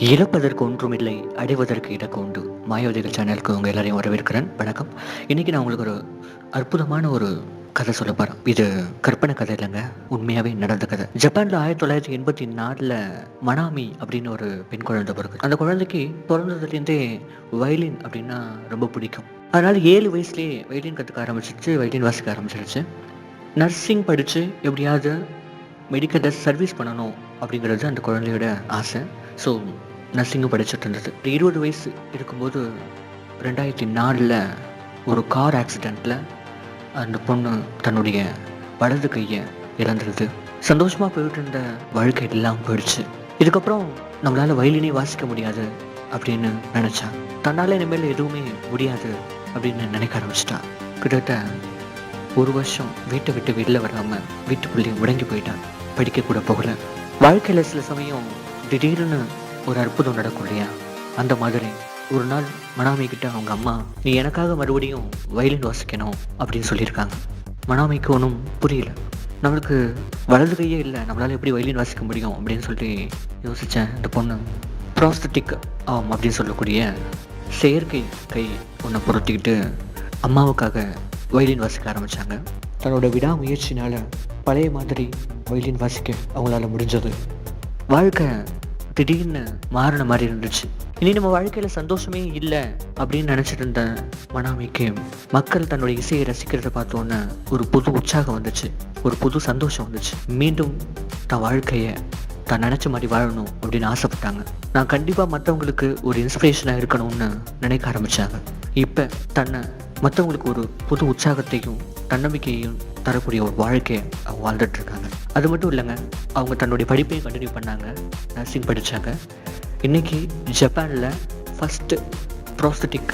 இழப்பதற்கு ஒன்றுமில்லை, அடைவதற்கு இலக்கு உண்டு. மாயாவதிகள் சேனலுக்கு உங்கள் எல்லாரையும் வரவேற்கிறேன். வணக்கம். இன்றைக்கி நான் உங்களுக்கு ஒரு அற்புதமான ஒரு கதை சொல்ல போகிறேன். இது கற்பனை கதை இல்லைங்க, உண்மையாகவே நடந்த கதை. ஜப்பானில் 1984 மனாமி அப்படின்னு ஒரு பெண் குழந்தை பிறகு. அந்த குழந்தைக்கு பிறந்ததுலேருந்தே வயலின் அப்படின்னா ரொம்ப பிடிக்கும். அதனால் 7 வயசுலேயே வயலின் கற்றுக்க ஆரம்பிச்சிருச்சு, வயலின் வாசிக்க ஆரம்பிச்சிருச்சு. நர்சிங் படித்து எப்படியாவது மெடிக்கலில் சர்வீஸ் பண்ணணும் அப்படிங்கிறது அந்த குழந்தையோட ஆசை. ஸோ நர்சிங்கும் படிச்சுட்டு இருந்தது. 20 வயசு இருக்கும்போது 2004 ஒரு கார் ஆக்சிடெண்ட்டில் அந்த பொண்ணு தன்னுடைய வலது கையை இழந்துருது. சந்தோஷமாக போயிட்டு இருந்த வாழ்க்கை எல்லாம் போயிடுச்சு. இதுக்கப்புறம் நம்மளால் வயலினே வாசிக்க முடியாது அப்படின்னு நினச்சா. தன்னால் இனிமேல் எதுவுமே முடியாது அப்படின்னு நினைக்க ஆரம்பிச்சிட்டா. கிட்டத்தட்ட 1 வருஷம் வீட்டை விட்டு வெளில வராமல் வீட்டுக்குள்ளேயே முடங்கி போயிட்டான். படிக்கக்கூட போகல. வாழ்க்கையில் சில சமயம் திடீர்னு ஒரு அற்புதம் நடக்கும் இல்லையா? அந்த மாதிரி ஒரு நாள் மனாமி கிட்ட அவங்க அம்மா, நீ எனக்காக மறுபடியும் வயலின் வாசிக்கணும் அப்படின்னு சொல்லியிருக்காங்க. மனாமிக்கு ஒன்றும் புரியல. நம்மளுக்கு வலது கையே இல்லை, நம்மளால் எப்படி வயலின் வாசிக்க முடியும் அப்படின்னு சொல்லி யோசித்தேன். இந்த பொண்ணு ப்ராஸ்தட்டிக் அப்படின்னு சொல்லக்கூடிய செயற்கை கை ஒன்றை பொருத்திக்கிட்டு அம்மாவுக்காக வயலின் வாசிக்க ஆரம்பித்தாங்க. தன்னோட விடாமுயற்சினால் பழைய மாதிரி வயலின் வாசிக்க அவங்களால முடிஞ்சது. வாழ்க்கை திடீர்னு மாறின மாதிரி இருந்துச்சு. இனி நம்ம வாழ்க்கையில் சந்தோஷமே இல்லை அப்படின்னு நினச்சிட்டு இருந்த மனாமிக்கு மக்கள் தன்னுடைய இசையை ரசிக்கிறத பார்த்தோன்னே ஒரு புது உற்சாகம் வந்துச்சு, ஒரு புது சந்தோஷம் வந்துச்சு. மீண்டும் தன் வாழ்க்கையை தான் நினச்ச மாதிரி வாழணும் அப்படின்னு ஆசைப்பட்டாங்க. நான் கண்டிப்பாக மற்றவங்களுக்கு ஒரு இன்ஸ்பிரேஷனாக இருக்கணும்னு நினைக்க ஆரம்பித்தாங்க. இப்போ தன்னை மற்றவங்களுக்கு ஒரு புது உற்சாகத்தையும் தன்னம்பிக்கையும் தரக்கூடிய ஒரு வாழ்க்கையை அவங்க வாழ்ந்துட்டு இருக்காங்க. அது மட்டும் இல்லைங்க, அவங்க தன்னுடைய படிப்பையும் கண்டினியூ பண்ணாங்க, நர்சிங் படித்தாங்க. இன்றைக்கி ஜப்பானில் ஃபஸ்ட்டு ப்ராஸ்தட்டிக்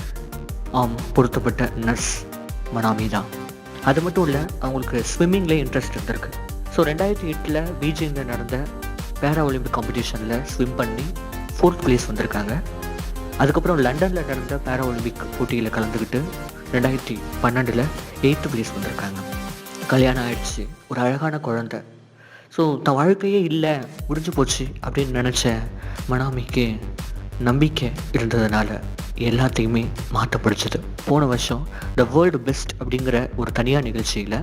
பொருத்தப்பட்ட நர்ஸ் மனாமி தான். அது மட்டும் இல்லை, அவங்களுக்கு ஸ்விம்மிங்லேயே இன்ட்ரெஸ்ட் இருந்திருக்கு. ஸோ 2008 பீஜிங்கில் நடந்த பேரா ஒலிம்பிக் காம்படிஷனில் ஸ்விம் பண்ணி 4th place வந்திருக்காங்க. அதுக்கப்புறம் லண்டனில் நடந்த பேரா ஒலிம்பிக் போட்டியில் கலந்துக்கிட்டு 2012 8th place வந்திருக்காங்க. கல்யாணம் ஆயிடுச்சு, ஒரு அழகான குழந்தை. ஸோ தன் வாழ்க்கையே இல்லை, முடிஞ்சு போச்சு அப்படின்னு நினச்ச மனாமிக்கு நம்பிக்கை இருந்ததுனால எல்லாத்தையுமே மாற்ற பிடிச்சது. போன வருஷம் lBest அப்படிங்கிற ஒரு தனியார் நிகழ்ச்சியில்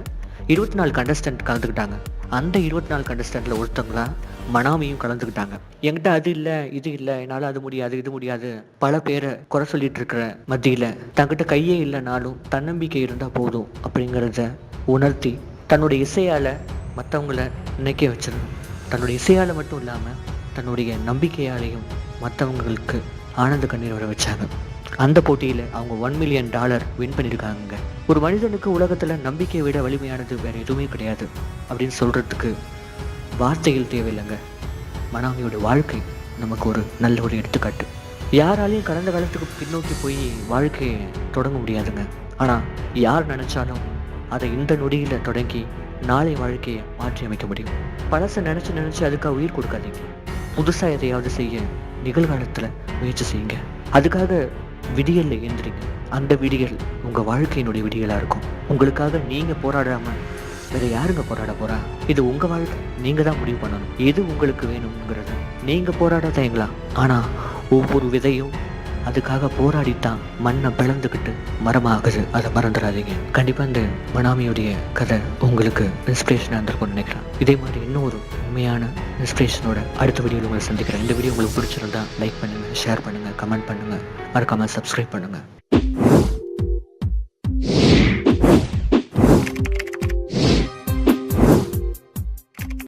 24 கண்டஸ்டன்ட் கலந்துக்கிட்டாங்க. அந்த 24 கண்டஸ்டண்ட்டில் ஒருத்தவங்களா மனாமியும் கலந்துக்கிட்டாங்க. என்கிட்ட அது இல்லை, இது இல்லை, என்னால் அது முடியாது, இது முடியாது, பல பேரை குறை சொல்லிட்டு இருக்கிற மத்தியில் தங்கிட்ட கையே இல்லைனாலும் தன்னம்பிக்கை இருந்தால் போதும் அப்படிங்கிறத உணர்த்தி தன்னுடைய இசையால் மற்றவங்கள நினைக்க வச்சிடணும். தன்னுடைய இசையால் மட்டும் இல்லாமல் தன்னுடைய நம்பிக்கையாலையும் மற்றவங்களுக்கு ஆனந்த கண்ணீர் வர வச்சாங்க. அந்த போட்டியில் அவங்க $1 million வின் பண்ணியிருக்காங்க. ஒரு மனிதனுக்கு உலகத்தில் நம்பிக்கையை விட வலிமையானது வேறு எதுவுமே கிடையாது அப்படின்னு சொல்கிறதுக்கு வார்த்தைகள் தேவையில்லைங்க. மனாமியோட வாழ்க்கை நமக்கு ஒரு நல்ல ஒரு எடுத்துக்காட்டு. யாராலையும் கடந்த காலத்துக்கு பின்னோக்கி போய் வாழ்க்கையை தொடங்க முடியாதுங்க. ஆனால் யார் நினச்சாலும் அதை இந்த நொடியில் தொடங்கி நாளை வாழ்க்கையை மாற்றி அமைக்க முடியும். பழசை நினச்சி அதுக்காக உயிர் கொடுக்காதீங்க. புதுசாக எதையாவது செய்ய நிகழ்காலத்தில் முயற்சி செய்யுங்க. அதுக்காக விடியலில் எழுந்திரிங்க. அந்த விடியல் உங்கள் வாழ்க்கையினுடைய விடியலாக இருக்கும். உங்களுக்காக நீங்கள் போராடாமல் வேறு யாருங்க போராட போகிறா? இது உங்கள் வாழ்க்கை, நீங்கள் தான் முடிவு பண்ணணும் எது உங்களுக்கு வேணுங்கிறத. நீங்கள் போராட தயங்கலாம், ஆனால் ஒவ்வொரு விதையும் அதுக்காக போராடித்தான் மண்ணை பிளந்துக்கிட்டு மரமாகுது. அதை மறந்துடாதீங்க. கண்டிப்பாக இந்த மனாமியுடைய கதை உங்களுக்கு இன்ஸ்பிரேஷனாக இருந்திருக்கும்னு நினைக்கிறேன். இதே மாதிரி இன்னும் ஒரு உண்மையான இன்ஸ்பிரேஷனோட அடுத்த வீடியோவில் உங்களை சந்திக்கிறேன். இந்த வீடியோ உங்களுக்கு பிடிச்சிருந்தா லைக் பண்ணுங்கள், ஷேர் பண்ணுங்கள், கமெண்ட் பண்ணுங்கள், மறக்காமல் சப்ஸ்கிரைப் பண்ணுங்கள்.